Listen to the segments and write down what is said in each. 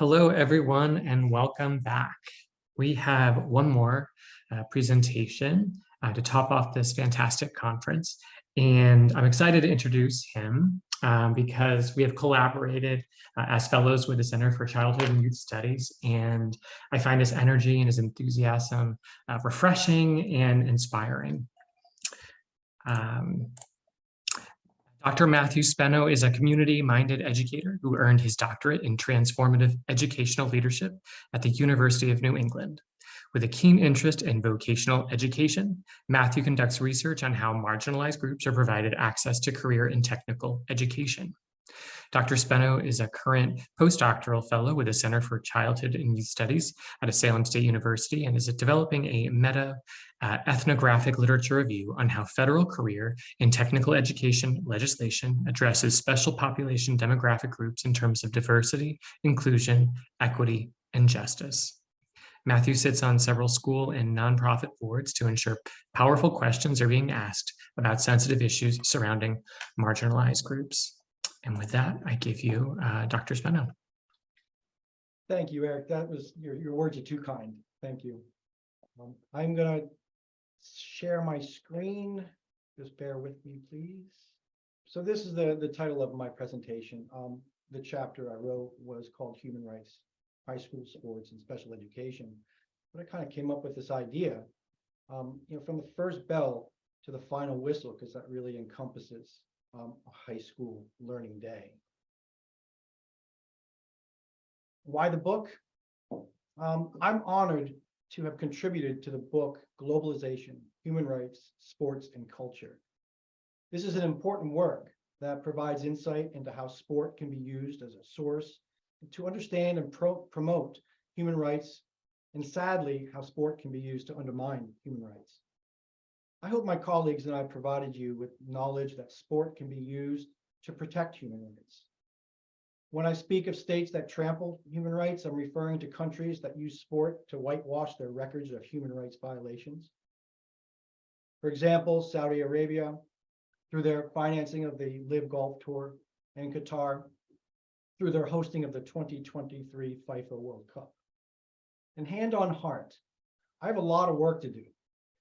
Hello, everyone, and welcome back. We have one more presentation to top off this fantastic conference, and I'm excited to introduce him because we have collaborated as fellows with the Center for Childhood and Youth Studies, and I find his energy and his enthusiasm refreshing and inspiring. Dr. Matthew Speno is a community-minded educator who earned his doctorate in transformative educational leadership at the University of New England. With a keen interest in vocational education, Matthew conducts research on how marginalized groups are provided access to career and technical education. Dr. Speno is a current postdoctoral fellow with the Center for Childhood and Youth Studies at Salem State University and is developing a ethnographic literature review on how federal career and technical education legislation addresses special population demographic groups in terms of diversity, inclusion, equity, and justice. Matthew sits on several school and nonprofit boards to ensure powerful questions are being asked about sensitive issues surrounding marginalized groups. And with that, I give you Dr. Speno. Thank you, Eric. That was your words are too kind. Thank you. I'm going to share my screen. Just bear with me, please. So this is the title of my presentation. The chapter I wrote was called Human Rights, High School Sports, and Special Education. But I kind of came up with this idea, from the first bell to the final whistle, because that really encompasses a high school learning day. Why the book? I'm honored to have contributed to the book Globalization, Human Rights, Sports, and Culture. This is an important work that provides insight into how sport can be used as a source to understand and promote human rights, and sadly, how sport can be used to undermine human rights. I hope my colleagues and I provided you with knowledge that sport can be used to protect human rights. When I speak of states that trample human rights, I'm referring to countries that use sport to whitewash their records of human rights violations. For example, Saudi Arabia, through their financing of the Live Golf Tour, and Qatar, through their hosting of the 2023 FIFA World Cup. And hand on heart, I have a lot of work to do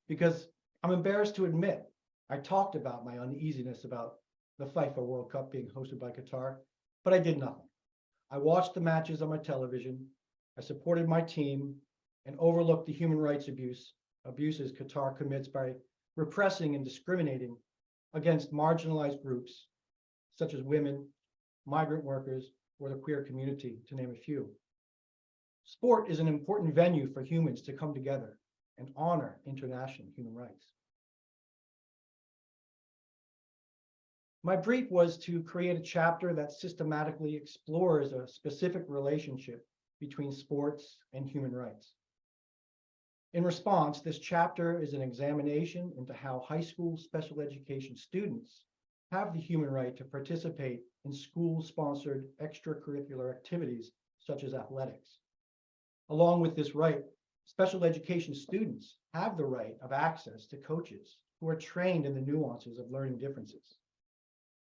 because I'm embarrassed to admit I talked about my uneasiness about the FIFA World Cup being hosted by Qatar, but I did nothing. I watched the matches on my television, I supported my team, and overlooked the human rights abuses Qatar commits by repressing and discriminating against marginalized groups such as women, migrant workers, or the queer community, to name a few. Sport is an important venue for humans to come together and honor international human rights. My brief was to create a chapter that systematically explores a specific relationship between sports and human rights. In response, this chapter is an examination into how high school special education students have the human right to participate in school-sponsored extracurricular activities such as athletics. Along with this right, special education students have the right of access to coaches who are trained in the nuances of learning differences.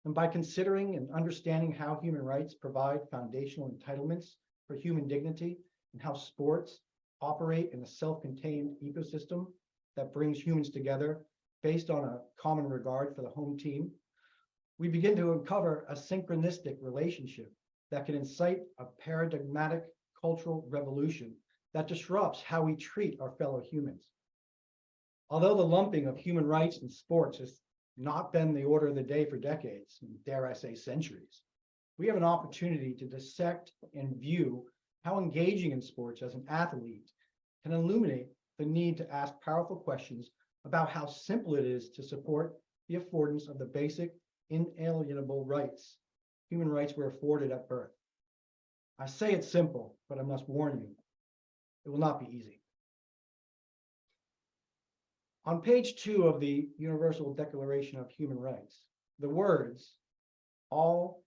And by considering and understanding how human rights provide foundational entitlements for human dignity and how sports operate in a self-contained ecosystem that brings humans together based on a common regard for the home team, we begin to uncover a synchronistic relationship that can incite a paradigmatic cultural revolution that disrupts how we treat our fellow humans. Although the lumping of human rights and sports has not been the order of the day for decades, dare I say centuries, we have an opportunity to dissect and view how engaging in sports as an athlete can illuminate the need to ask powerful questions about how simple it is to support the affordance of the basic inalienable rights human rights were afforded at birth. I say it's simple, but I must warn you, it will not be easy. On page 2 of the Universal Declaration of Human Rights, the words, "All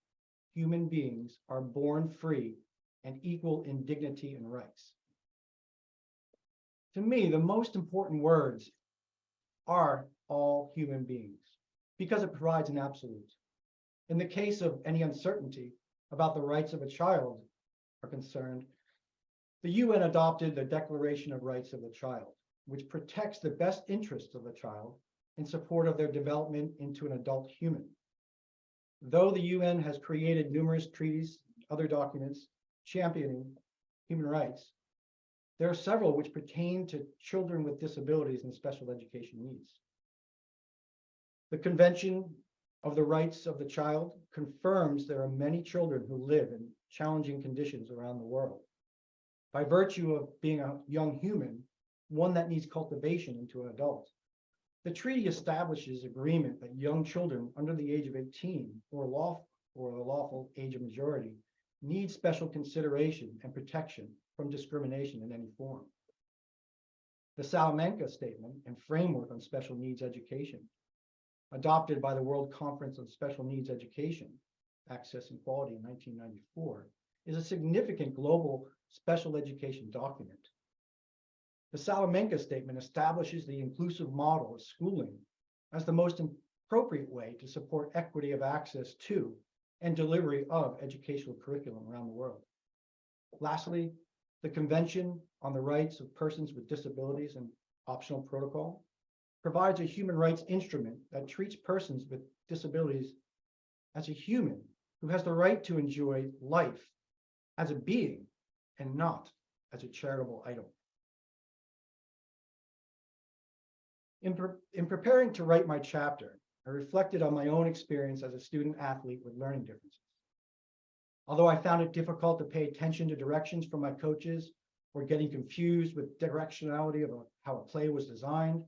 human beings are born free and equal in dignity and rights." To me, the most important words are all human beings, because it provides an absolute. In the case of any uncertainty about the rights of a child, are concerned, the UN adopted the Declaration of Rights of the Child, which protects the best interests of the child in support of their development into an adult human. Though the UN has created numerous treaties, other documents championing human rights, there are several which pertain to children with disabilities and special education needs. The Convention of the Rights of the Child confirms there are many children who live in challenging conditions around the world. By virtue of being a young human, one that needs cultivation into an adult, the treaty establishes agreement that young children under the age of 18 or the lawful age of majority need special consideration and protection from discrimination in any form. The Salem Statement and Framework on Special Needs Education, adopted by the World Conference on Special Needs Education, Access and Quality in 1994, is a significant global special education document. The Salem Statement establishes the inclusive model of schooling as the most appropriate way to support equity of access to and delivery of educational curriculum around the world. Lastly, the Convention on the Rights of Persons with Disabilities and Optional Protocol provides a human rights instrument that treats persons with disabilities as a human who has the right to enjoy life as a being and not as a charitable item. In preparing to write my chapter, I reflected on my own experience as a student athlete with learning differences. Although I found it difficult to pay attention to directions from my coaches or getting confused with directionality of how a play was designed,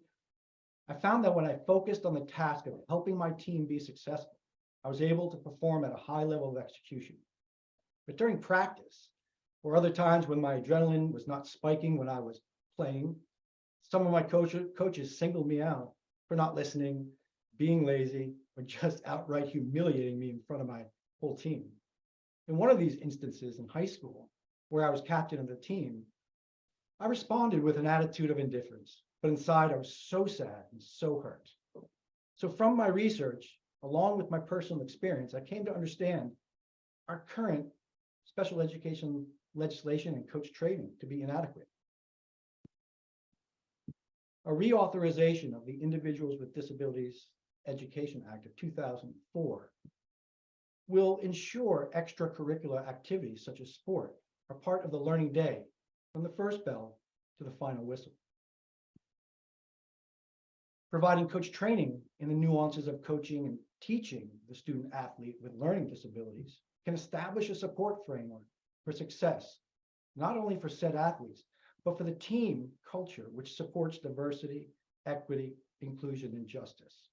I found that when I focused on the task of helping my team be successful, I was able to perform at a high level of execution. But during practice, or other times when my adrenaline was not spiking when I was playing, some of my coaches singled me out for not listening, being lazy, or just outright humiliating me in front of my whole team. In one of these instances in high school, where I was captain of the team, I responded with an attitude of indifference, but inside I was so sad and so hurt. So from my research, along with my personal experience, I came to understand our current special education legislation and coach training to be inadequate. A reauthorization of the Individuals with Disabilities Education Act of 2004 will ensure extracurricular activities such as sport are part of the learning day from the first bell to the final whistle. Providing coach training in the nuances of coaching and teaching the student athlete with learning disabilities can establish a support framework for success, not only for said athletes, but for the team culture, which supports diversity, equity, inclusion, and justice.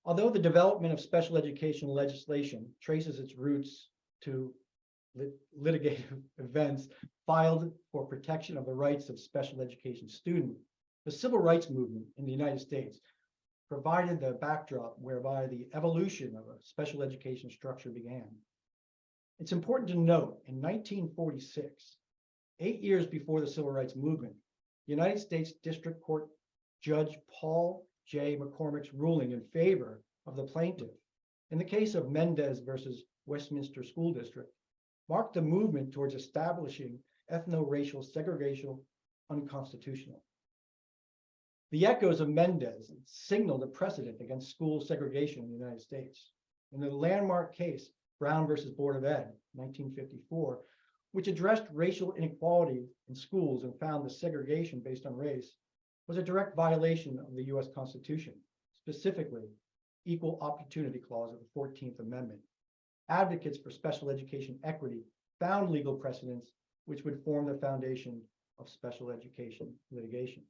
Although the development of special education legislation traces its roots to litigative events filed for protection of the rights of special education students, the civil rights movement in the United States provided the backdrop whereby the evolution of a special education structure began. It's important to note in 1946, 8 years before the civil rights movement, United States District Court Judge Paul J. McCormick's ruling in favor of the plaintiff in the case of Mendez versus Westminster School District marked the movement towards establishing ethno-racial segregation unconstitutional. The echoes of Mendez signaled a precedent against school segregation in the United States. In the landmark case, Brown versus Board of Ed, 1954, which addressed racial inequality in schools and found the segregation based on race was a direct violation of the US Constitution, specifically Equal Opportunity Clause of the 14th Amendment. Advocates for special education equity found legal precedents which would form the foundation of special education litigation.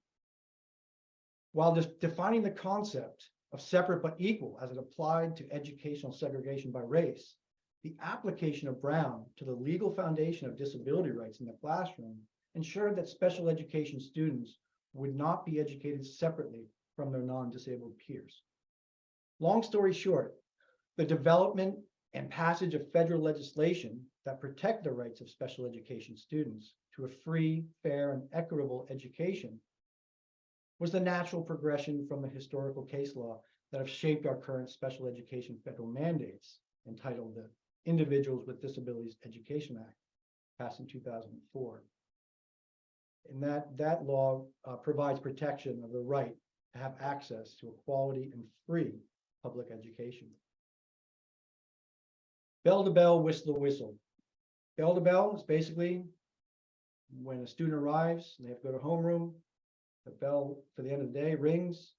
While defining the concept of separate but equal as it applied to educational segregation by race, the application of Brown to the legal foundation of disability rights in the classroom ensured that special education students would not be educated separately from their non-disabled peers. Long story short, the development and passage of federal legislation that protect the rights of special education students to a free, fair, and equitable education was the natural progression from the historical case law that have shaped our current special education federal mandates, entitled the Individuals with Disabilities Education Act, passed in 2004. And that law provides protection of the right to have access to a quality and free public education. Bell to bell, whistle to whistle. Bell to bell is basically when a student arrives and they have to go to homeroom, the bell for the end of the day rings.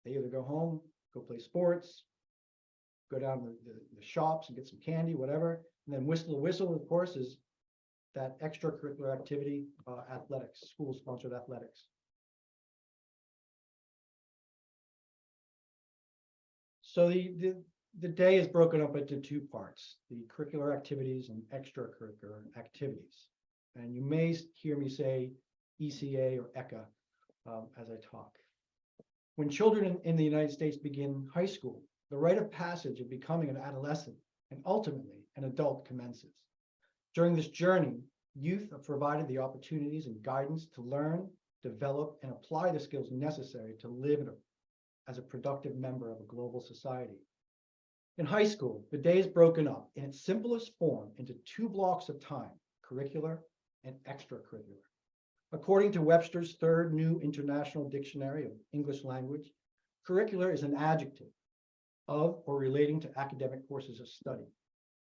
They either go home, go play sports, go down to the shops and get some candy, whatever. And then whistle to whistle, of course, is that extracurricular activity, athletics, school-sponsored athletics. So the day is broken up into two parts, the curricular activities and extracurricular activities. And you may hear me say ECA or ECA as I talk. When children in the United States begin high school, the rite of passage of becoming an adolescent and ultimately an adult commences. During this journey, youth are provided the opportunities and guidance to learn, develop, and apply the skills necessary to live as a productive member of a global society. In high school, the day is broken up in its simplest form into two blocks of time, curricular and extracurricular. According to Webster's Third New International Dictionary of English Language, curricular is an adjective of or relating to academic courses of study.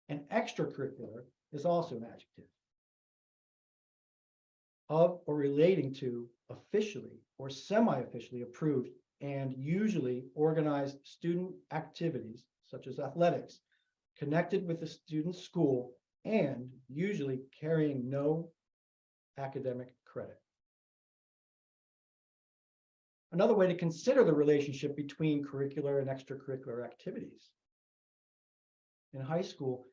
And extracurricular is also an adjective of or relating to officially or semi-officially approved and usually organized student activities such as athletics connected with the student's school and usually carrying no academic credit. Another way to consider the relationship between curricular and extracurricular activities in high school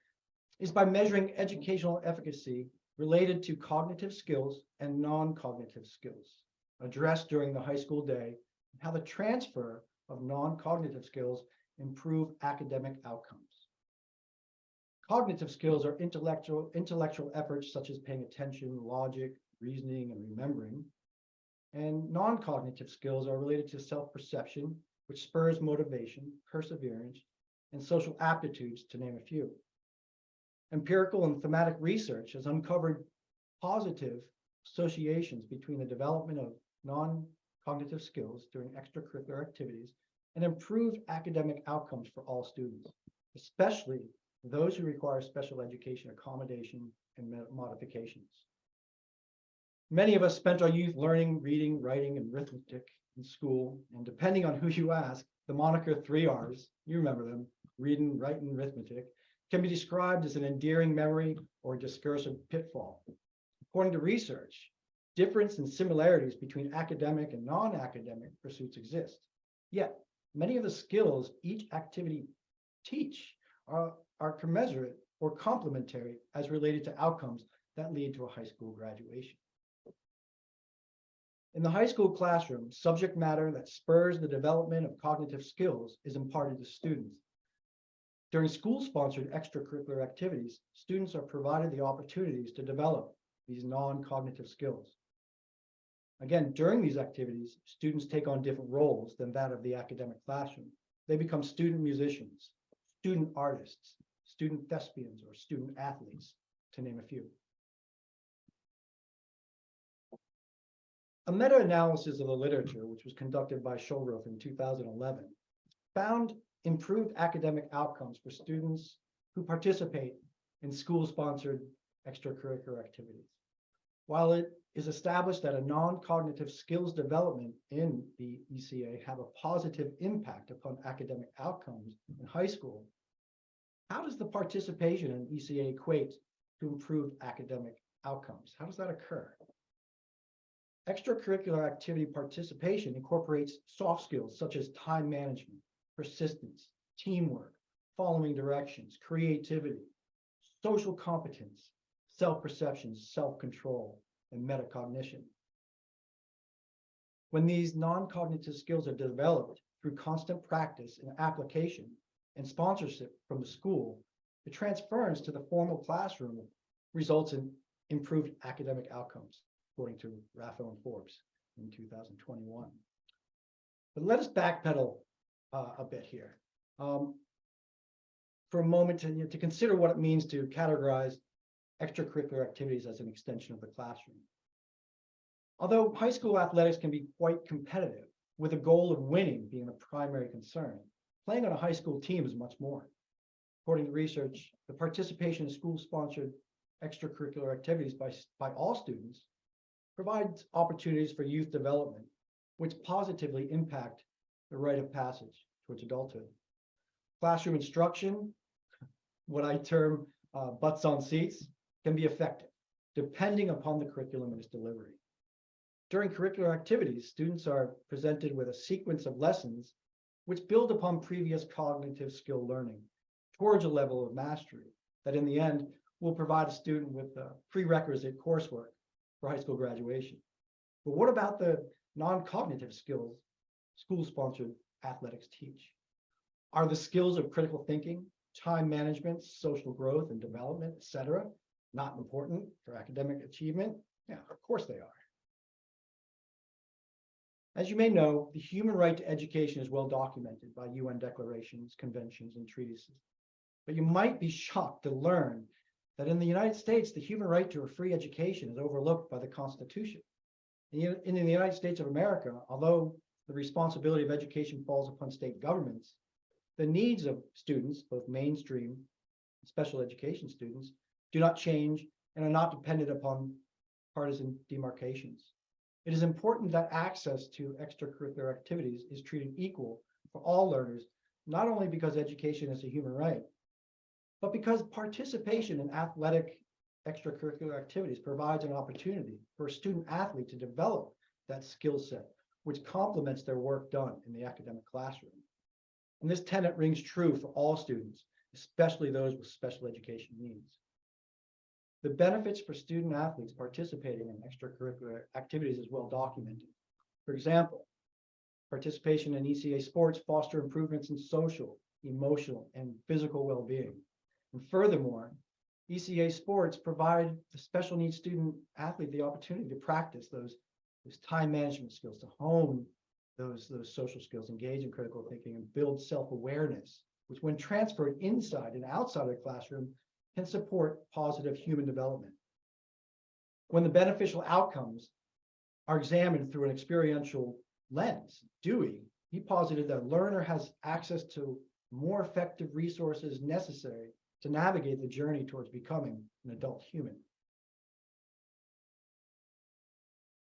is by measuring educational efficacy related to cognitive skills and non-cognitive skills addressed during the high school day, and how the transfer of non-cognitive skills improve academic outcomes. Cognitive skills are intellectual efforts such as paying attention, logic, reasoning, and remembering. And non-cognitive skills are related to self-perception, which spurs motivation, perseverance, and social aptitudes, to name a few. Empirical and thematic research has uncovered positive associations between the development of non-cognitive skills during extracurricular activities and improved academic outcomes for all students, especially those who require special education accommodation and modifications. Many of us spent our youth learning, reading, writing, and arithmetic in school, and depending on who you ask, the moniker 3 R's, you remember them, reading, writing, arithmetic, can be described as an endearing memory or a discursive pitfall. According to research, difference and similarities between academic and non-academic pursuits exist. Yet, many of the skills each activity teach are commensurate or complementary as related to outcomes that lead to a high school graduation. In the high school classroom, subject matter that spurs the development of cognitive skills is imparted to students. During school-sponsored extracurricular activities, students are provided the opportunities to develop these non-cognitive skills. Again, during these activities, students take on different roles than that of the academic classroom. They become student musicians, student artists, student thespians, or student athletes, to name a few. A meta-analysis of the literature, which was conducted by Schulroth in 2011, found improved academic outcomes for students who participate in school-sponsored extracurricular activities. While it is established that a non-cognitive skills development in the ECA have a positive impact upon academic outcomes in high school, how does the participation in ECA equate to improved academic outcomes? How does that occur? Extracurricular activity participation incorporates soft skills such as time management, persistence, teamwork, following directions, creativity, social competence, self-perception, self-control, and metacognition. When these non-cognitive skills are developed through constant practice and application and sponsorship from the school, the transference to the formal classroom results in improved academic outcomes, according to Raffo and Forbes in 2021. But let us backpedal a bit here. For a moment to consider what it means to categorize extracurricular activities as an extension of the classroom. Although high school athletics can be quite competitive, with the goal of winning being the primary concern, playing on a high school team is much more. According to research, the participation in school-sponsored extracurricular activities by all students provides opportunities for youth development, which positively impact the rite of passage towards adulthood. Classroom instruction, what I term butts on seats, can be effective, depending upon the curriculum and its delivery. During curricular activities, students are presented with a sequence of lessons which build upon previous cognitive skill learning towards a level of mastery that in the end will provide a student with prerequisite coursework for high school graduation. But what about the non-cognitive skills school-sponsored athletics teach? Are the skills of critical thinking, time management, social growth and development, etc., not important for academic achievement? Yeah, of course they are. As you may know, the human right to education is well documented by UN declarations, conventions, and treatises. But you might be shocked to learn that in the United States, the human right to a free education is overlooked by the Constitution. In the United States of America, although the responsibility of education falls upon state governments, the needs of students, both mainstream and special education students, do not change and are not dependent upon partisan demarcations. It is important that access to extracurricular activities is treated equal for all learners, not only because education is a human right, but because participation in athletic extracurricular activities provides an opportunity for a student athlete to develop that skill set, which complements their work done in the academic classroom. And this tenet rings true for all students, especially those with special education needs. The benefits for student athletes participating in extracurricular activities is well documented. For example, participation in ECA sports foster improvements in social, emotional, and physical well-being. And furthermore, ECA sports provide the special needs student athlete the opportunity to practice those time management skills, to hone those social skills, engage in critical thinking, and build self-awareness, which when transferred inside and outside of the classroom can support positive human development. When the beneficial outcomes are examined through an experiential lens, Dewey, he posited that a learner has access to more effective resources necessary to navigate the journey towards becoming an adult human.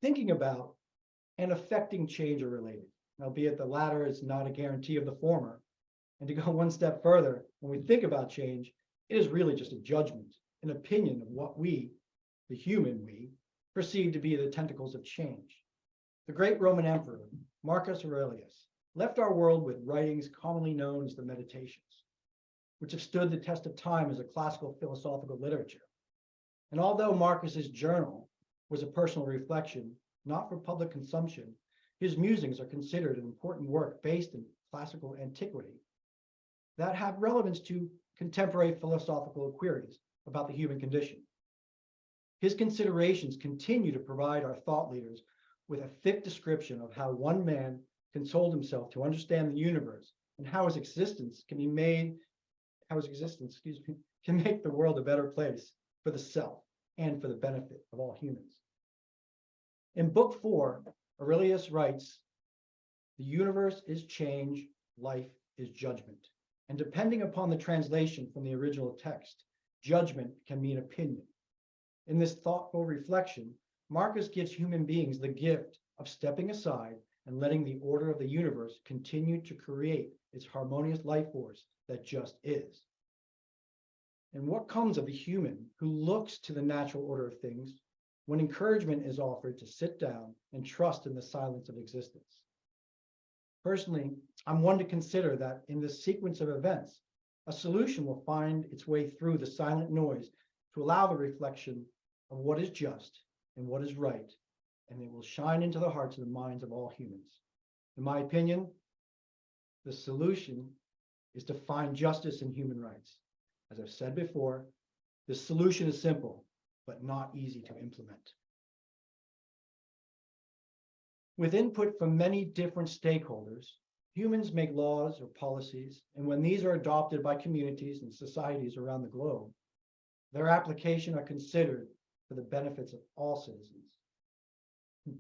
Thinking about and affecting change are related, albeit the latter is not a guarantee of the former. And to go one step further, when we think about change, it is really just a judgment, an opinion of what we, the human we, perceive to be the tentacles of change. The great Roman emperor, Marcus Aurelius, left our world with writings commonly known as the Meditations, which have stood the test of time as a classical philosophical literature. And although Marcus's journal was a personal reflection, not for public consumption, his musings are considered an important work based in classical antiquity that have relevance to contemporary philosophical queries about the human condition. His considerations continue to provide our thought leaders with a thick description of how one man consoled himself to understand the universe and how his existence can make the world a better place for the self and for the benefit of all humans. In book 4, Aurelius writes, "The universe is change, life is judgment. And depending upon the translation from the original text, judgment can mean opinion." In this thoughtful reflection, Marcus gives human beings the gift of stepping aside and letting the order of the universe continue to create its harmonious life force that just is. And what comes of the human who looks to the natural order of things when encouragement is offered to sit down and trust in the silence of existence? Personally, I'm one to consider that in this sequence of events, a solution will find its way through the silent noise to allow the reflection of what is just and what is right, and it will shine into the hearts and the minds of all humans. In my opinion, the solution is to find justice and human rights. As I've said before, the solution is simple, but not easy to implement. With input from many different stakeholders, Humans make laws or policies, and when these are adopted by communities and societies around the globe, their application are considered for the benefits of all citizens.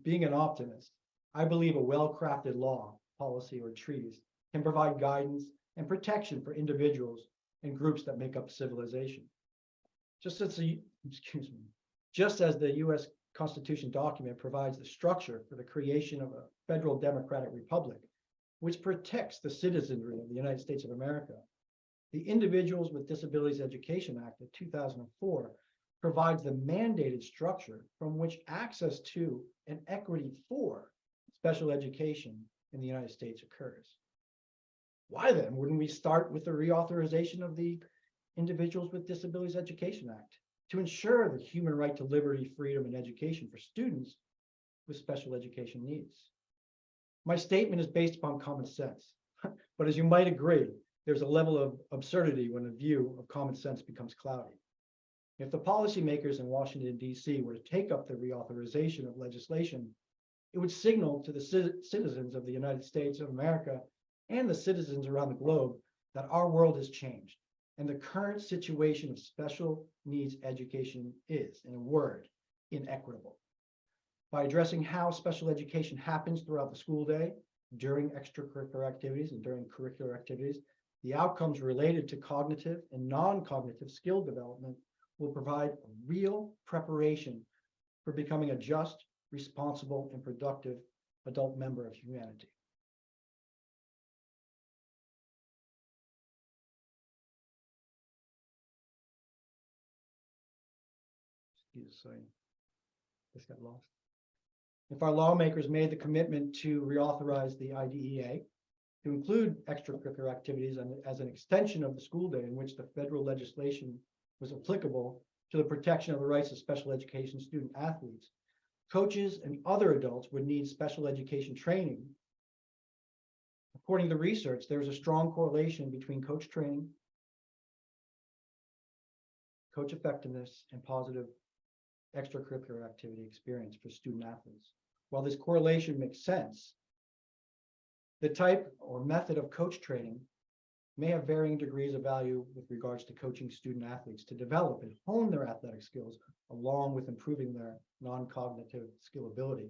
Being an optimist, I believe a well-crafted law, policy, or treaties can provide guidance and protection for individuals and groups that make up civilization. Just as the U.S. Constitution document provides the structure for the creation of a federal democratic republic, which protects the citizenry of the United States of America, the Individuals with Disabilities Education Act of 2004 provides the mandated structure from which access to and equity for special education in the United States occurs. Why then wouldn't we start with the reauthorization of the Individuals with Disabilities Education Act to ensure the human right to liberty, freedom, and education for students with special education needs? My statement is based upon common sense, but as you might agree, there's a level of absurdity when a view of common sense becomes cloudy. If the policymakers in Washington, D.C. were to take up the reauthorization of legislation, it would signal to the citizens of the United States of America and the citizens around the globe that our world has changed and the current situation of special needs education is, in a word, inequitable. By addressing how special education happens throughout the school day, during extracurricular activities and during curricular activities, the outcomes related to cognitive and non-cognitive skill development will provide a real preparation for becoming a just, responsible, and productive adult member of humanity. Sorry, this got lost. If our lawmakers made the commitment to reauthorize the IDEA to include extracurricular activities and as an extension of the school day in which the federal legislation was applicable to the protection of the rights of special education student athletes, coaches and other adults would need special education training. According to research, there is a strong correlation between coach training, coach effectiveness, and positive extracurricular activity experience for student athletes. While this correlation makes sense, the type or method of coach training may have varying degrees of value with regards to coaching student athletes to develop and hone their athletic skills, along with improving their non-cognitive skill ability.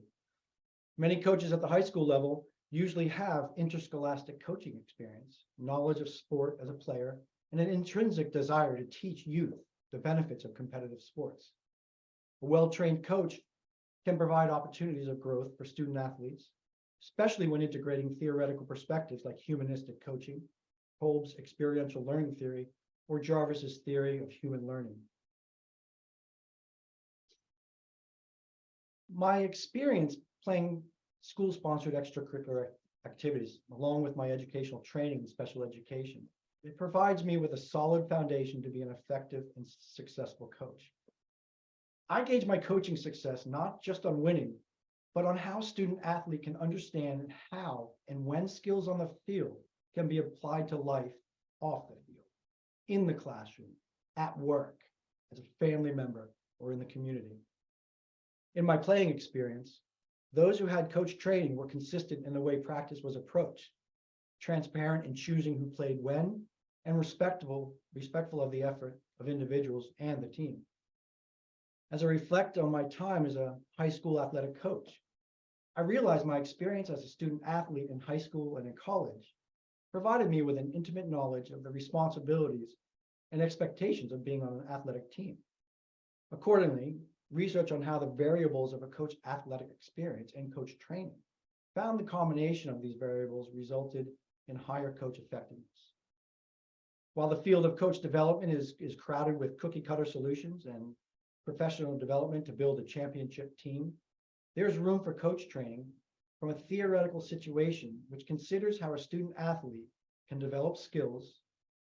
Many coaches at the high school level usually have interscholastic coaching experience, knowledge of sport as a player, and an intrinsic desire to teach youth the benefits of competitive sports. A well-trained coach can provide opportunities of growth for student athletes, especially when integrating theoretical perspectives like humanistic coaching, Kolb's experiential learning theory, or Jarvis's theory of human learning. My experience playing school-sponsored extracurricular activities, along with my educational training in special education, it provides me with a solid foundation to be an effective and successful coach. I gauge my coaching success not just on winning, but on how student athlete can understand how and when skills on the field can be applied to life off the field, in the classroom, at work, as a family member, or in the community. In my playing experience, those who had coach training were consistent in the way practice was approached, transparent in choosing who played when, and respectful of the effort of individuals and the team. As I reflect on my time as a high school athletic coach, I realized my experience as a student athlete in high school and in college provided me with an intimate knowledge of the responsibilities and expectations of being on an athletic team. Accordingly, research on how the variables of a coach athletic experience and coach training found the combination of these variables resulted in higher coach effectiveness. While the field of coach development is crowded with cookie cutter solutions and professional development to build a championship team, there's room for coach training from a theoretical situation which considers how a student athlete can develop skills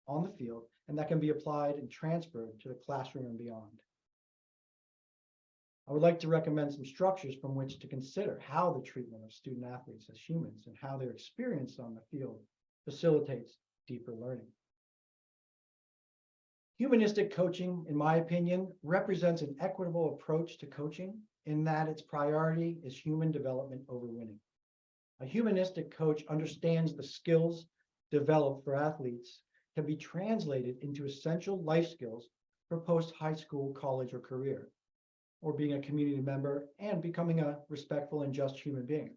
on the field and that can be applied and transferred to the classroom and beyond. I would like to recommend some structures from which to consider how the treatment of student athletes as humans and how their experience on the field facilitates deeper learning. Humanistic coaching, in my opinion, represents an equitable approach to coaching in that its priority is human development over winning. A humanistic coach understands the skills developed for athletes can be translated into essential life skills for post-high school, college, or career, or being a community member and becoming a respectful and just human being.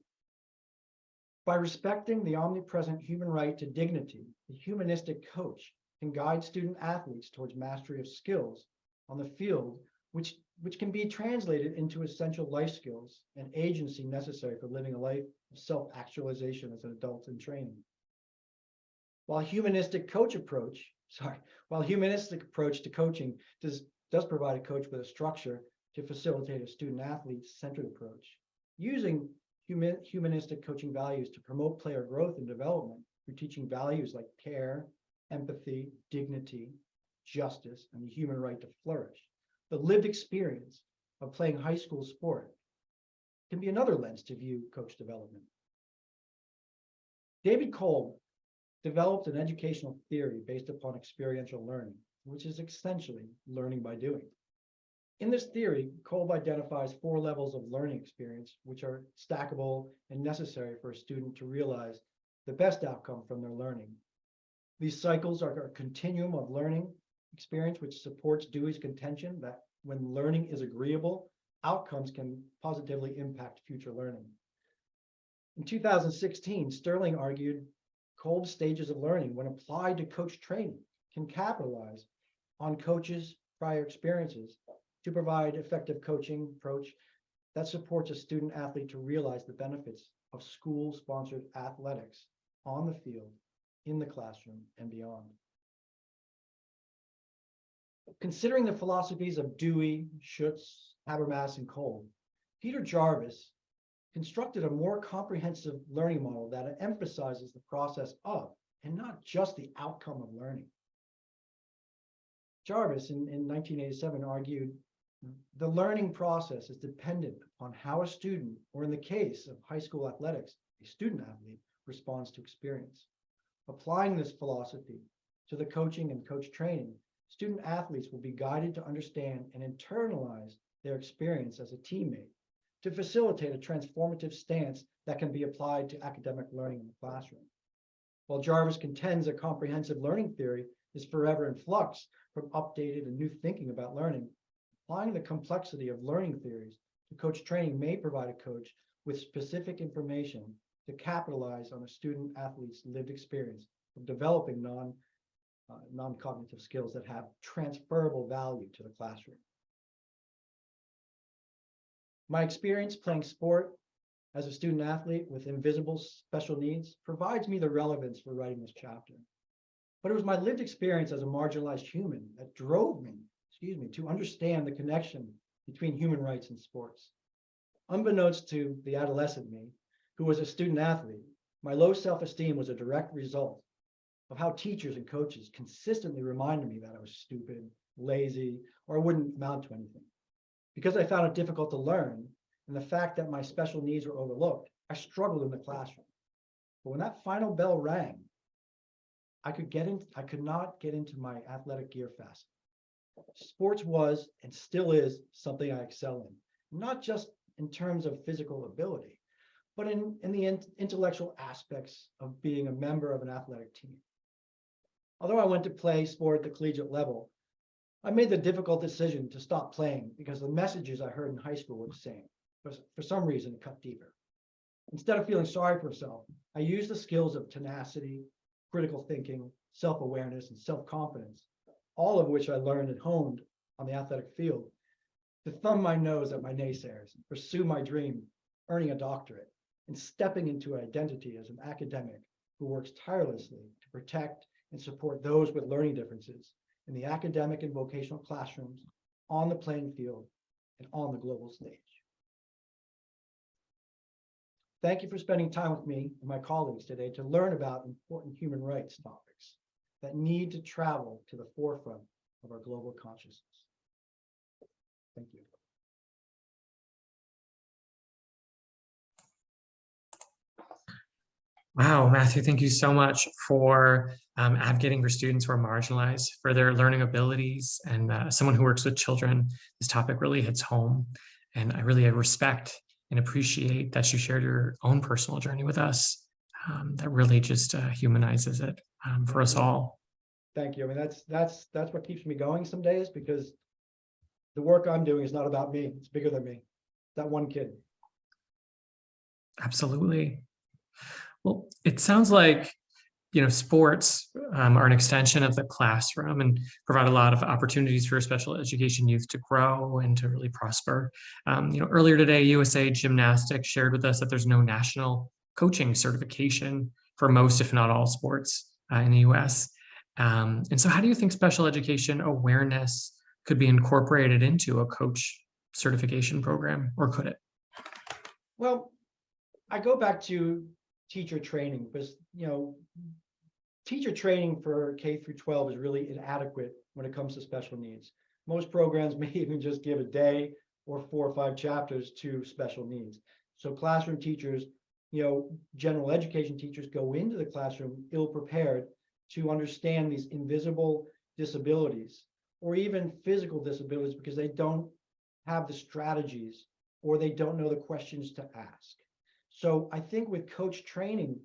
By respecting the omnipresent human right to dignity, the humanistic coach can guide student athletes towards mastery of skills on the field, which can be translated into essential life skills and agency necessary for living a life of self-actualization as an adult in training. While humanistic approach to coaching does provide a coach with a structure to facilitate a student-athlete-centered approach, using humanistic coaching values to promote player growth and development through teaching values like care, empathy, dignity, justice, and the human right to flourish. The lived experience of playing high school sport can be another lens to view coach development. David Kolb developed an educational theory based upon experiential learning, which is essentially learning by doing. In this theory, Kolb identifies 4 levels of learning experience, which are stackable and necessary for a student to realize the best outcome from their learning. These cycles are a continuum of learning experience, which supports Dewey's contention that when learning is agreeable, outcomes can positively impact future learning. In 2016, Sterling argued Kolb's stages of learning, when applied to coach training, can capitalize on coaches' prior experiences to provide effective coaching approach that supports a student athlete to realize the benefits of school-sponsored athletics on the field, in the classroom, and beyond. Considering the philosophies of Dewey, Schutz, Habermas, and Kolb, Peter Jarvis constructed a more comprehensive learning model that emphasizes the process of, and not just the outcome of learning. Jarvis in 1987 argued the learning process is dependent upon how a student, or in the case of high school athletics, a student athlete, responds to experience. Applying this philosophy to the coaching and coach training, student athletes will be guided to understand and internalize their experience as a teammate to facilitate a transformative stance that can be applied to academic learning in the classroom. While Jarvis contends a comprehensive learning theory is forever in flux from updated and new thinking about learning, applying the complexity of learning theories to coach training may provide a coach with specific information to capitalize on a student athlete's lived experience of developing non-cognitive skills that have transferable value to the classroom. My experience playing sport as a student athlete with invisible special needs provides me the relevance for writing this chapter. But it was my lived experience as a marginalized human that drove me, to understand the connection between human rights and sports. Unbeknownst to the adolescent me, who was a student athlete, my low self-esteem was a direct result of how teachers and coaches consistently reminded me that I was stupid, lazy, or I wouldn't amount to anything. Because I found it difficult to learn, and the fact that my special needs were overlooked, I struggled in the classroom. But when that final bell rang, I could not get into my athletic gear fast. Sports was and still is something I excel in, not just in terms of physical ability, but in the intellectual aspects of being a member of an athletic team. Although I went to play sport at the collegiate level, I made the difficult decision to stop playing because the messages I heard in high school were the same. But for some reason, it cut deeper. Instead of feeling sorry for myself, I used the skills of tenacity, critical thinking, self-awareness, and self-confidence, all of which I learned and honed on the athletic field, to thumb my nose at my naysayers, and pursue my dream, earning a doctorate, and stepping into an identity as an academic who works tirelessly to protect and support those with learning differences in the academic and vocational classrooms, on the playing field, and on the global stage. Thank you for spending time with me and my colleagues today to learn about important human rights topics that need to travel to the forefront of our global consciousness. Thank you. Wow, Matthew, thank you so much for advocating for students who are marginalized, for their learning abilities, and someone who works with children. This topic really hits home, and I really respect and appreciate that you shared your own personal journey with us. That really just humanizes it for us all. Thank you. I mean, that's what keeps me going some days, because the work I'm doing is not about me. It's bigger than me. That one kid. Absolutely. Well, it sounds like, sports are an extension of the classroom and provide a lot of opportunities for special education youth to grow and to really prosper. Earlier today, USA Gymnastics shared with us that there's no national coaching certification for most, if not all, sports in the US. And so how do you think special education awareness could be incorporated into a coach certification program, or could it? Well, I go back to teacher training, because teacher training for K through 12 is really inadequate when it comes to special needs. Most programs may even just give a day or 4 or 5 chapters to special needs. So classroom teachers, general education teachers go into the classroom ill-prepared to understand these invisible disabilities or even physical disabilities, because they don't have the strategies or they don't know the questions to ask. So I think with coach training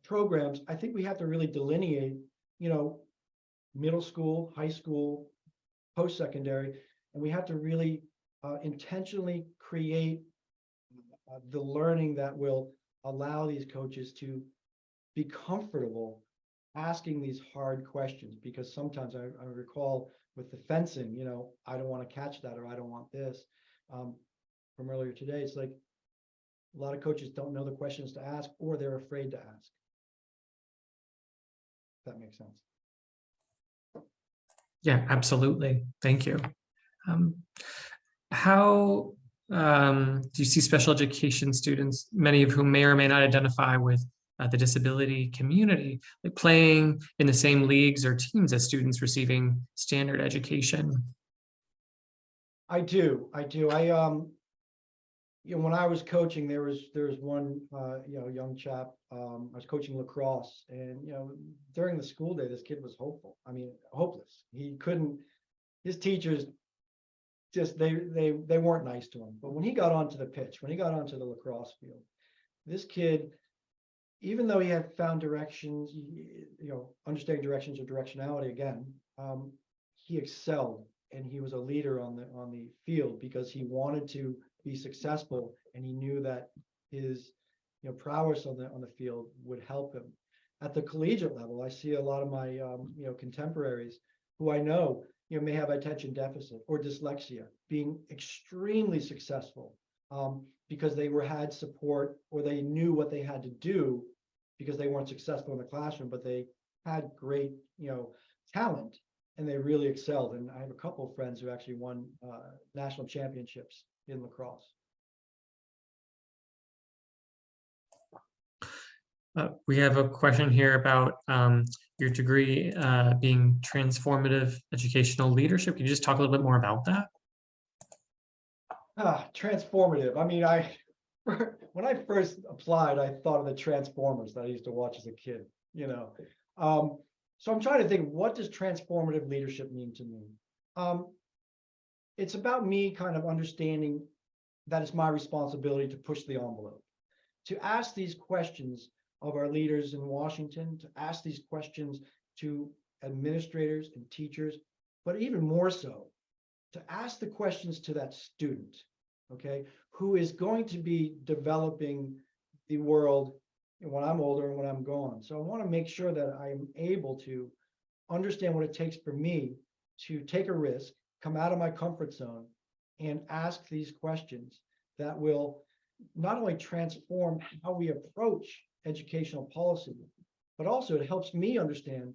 programs, I think we have to really delineate, middle school, high school, post-secondary, and we have to really intentionally create the learning that will allow these coaches to be comfortable asking these hard questions. Because sometimes I recall with the fencing, I don't want to catch that, or I don't want this. From earlier today, it's like a lot of coaches don't know the questions to ask, or they're afraid to ask. If that makes sense. Yeah, absolutely. Thank you. How do you see special education students, many of whom may or may not identify with the disability community, like playing in the same leagues or teams as students receiving standard education? I do. When I was coaching, there was one young chap. I was coaching lacrosse, and during the school day, this kid was hopeful. I mean, hopeless. He couldn't. His teachers just they weren't nice to him. But when he got onto the pitch, when he got onto the lacrosse field, this kid, even though he had found directions, understanding directions or directionality again, he excelled, and he was a leader on the field because he wanted to be successful, and he knew that his prowess on the field would help him. At the collegiate level, I see a lot of my contemporaries who I know may have attention deficit or dyslexia being extremely successful because they had support, or they knew what they had to do, because they weren't successful in the classroom, but they had great talent, and they really excelled. And I have a couple of friends who actually won national championships in lacrosse. We have a question here about your degree being transformative educational leadership. Can you just talk a little bit more about that? Transformative. I mean, when I first applied, I thought of the Transformers that I used to watch as a kid, So I'm trying to think, what does transformative leadership mean to me? It's about me kind of understanding that it's my responsibility to push the envelope, to ask these questions of our leaders in Washington, to ask these questions to administrators and teachers, but even more so, to ask the questions to that student, okay, who is going to be developing the world when I'm older and when I'm gone. So I want to make sure that I'm able to understand what it takes for me to take a risk, come out of my comfort zone, and ask these questions that will not only transform how we approach educational policy, but also it helps me understand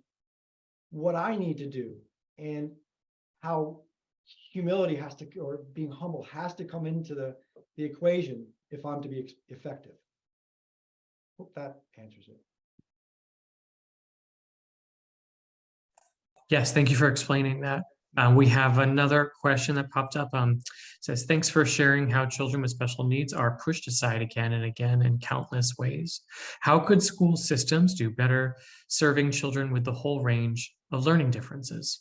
what I need to do, and how humility has to, or being humble has to come into the equation if I'm to be effective. Hope that answers it. Yes, thank you for explaining that. We have another question that popped up. Says, thanks for sharing how children with special needs are pushed aside again and again in countless ways. How could school systems do better serving children with the whole range of learning differences?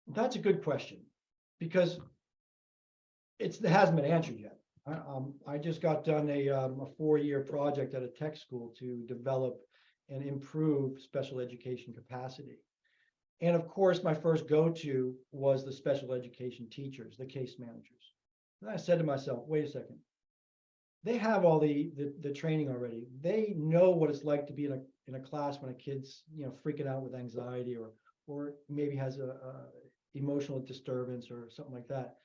That's a good question, because it hasn't been answered yet. I just got done a 4-year project at a tech school to develop and improve special education capacity. And of course, my first go-to was the special education teachers, the case managers. And I said to myself, wait a second, they have all the training already. They know what it's like to be in a class when a kid's, you know, freaking out with anxiety, or maybe has a emotional disturbance or something like that.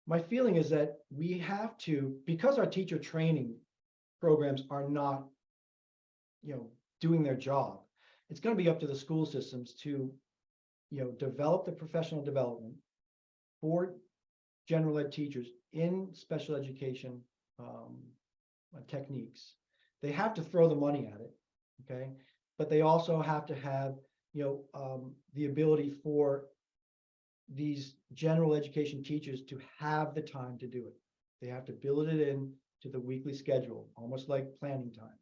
My feeling is that we have to, because our teacher training programs are not, you know, doing their job, it's going to be up to the school systems to, you know, develop the professional development for general ed teachers in special education techniques. They have to throw the money at it, okay? But they also have to have, you know, the ability for these general education teachers to have the time to do it. They have to build it in to the weekly schedule, almost like planning time.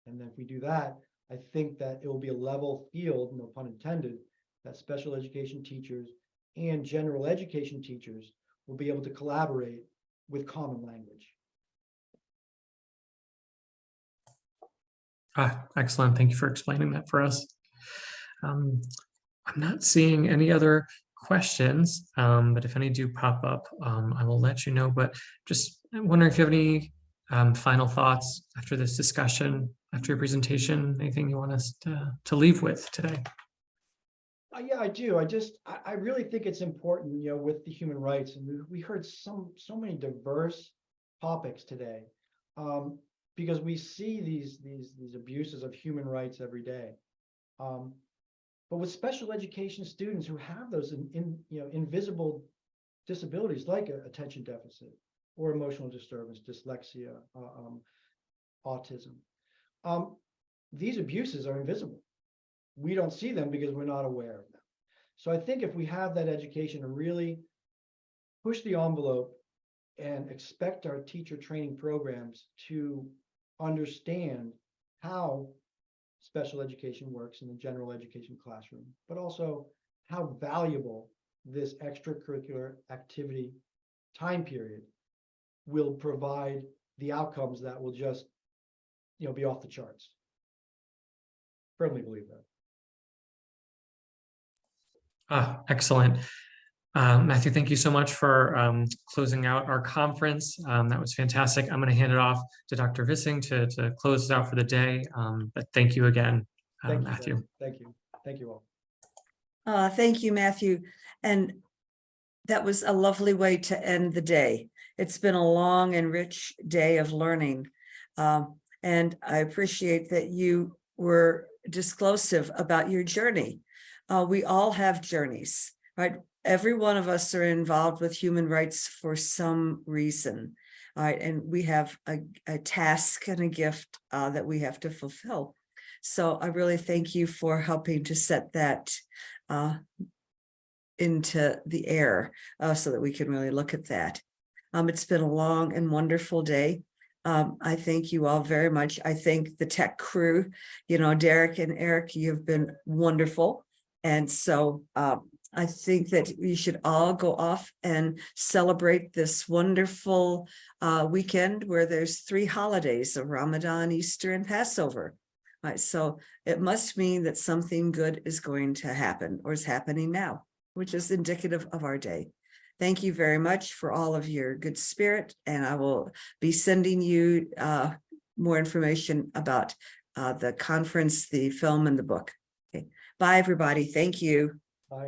And then if we do that, I think that it will be a level field, no pun intended, that special education teachers and general education teachers will be able to collaborate with common language. Excellent. Thank you for explaining that for us. I'm not seeing any other questions, but if any do pop up, I will let you know. But just wondering if you have any final thoughts after this discussion, after your presentation, anything you want us to leave with today? Yeah, I do. I really think it's important, you know, with the human rights, and we heard so many diverse topics today, because we see these abuses of human rights every day. But with special education students who have those invisible disabilities like attention deficit or emotional disturbance, dyslexia, autism, these abuses are invisible. We don't see them because we're not aware of them. So I think if we have that education to really push the envelope and expect our teacher training programs to understand how special education works in the general education classroom, but also how valuable this extracurricular activity time period will provide the outcomes that will just, you know, be off the charts. Firmly believe that. Excellent. Matthew, thank you so much for closing out our conference. That was fantastic. I'm going to hand it off to Dr. Vissing to close it out for the day. But thank you again, Matthew. Thank you. Thank you all. Thank you, Matthew. And that was a lovely way to end the day. It's been a long and rich day of learning. And I appreciate that you were disclosive about your journey. We all have journeys, right? Every one of us are involved with human rights for some reason, all right? And we have a task and a gift that we have to fulfill. So I really thank you for helping to set that into the air so that we can really look at that. It's been a long and wonderful day. I thank you all very much. I thank the tech crew, you know, Derek and Eric, you've been wonderful. And so I think that we should all go off and celebrate this wonderful weekend where there's 3 holidays of Ramadan, Easter, and Passover. Right, so it must mean that something good is going to happen or is happening now, which is indicative of our day. Thank you very much for all of your good spirit, and I will be sending you more information about the conference, the film, and the book. Okay. Bye, everybody. Thank you.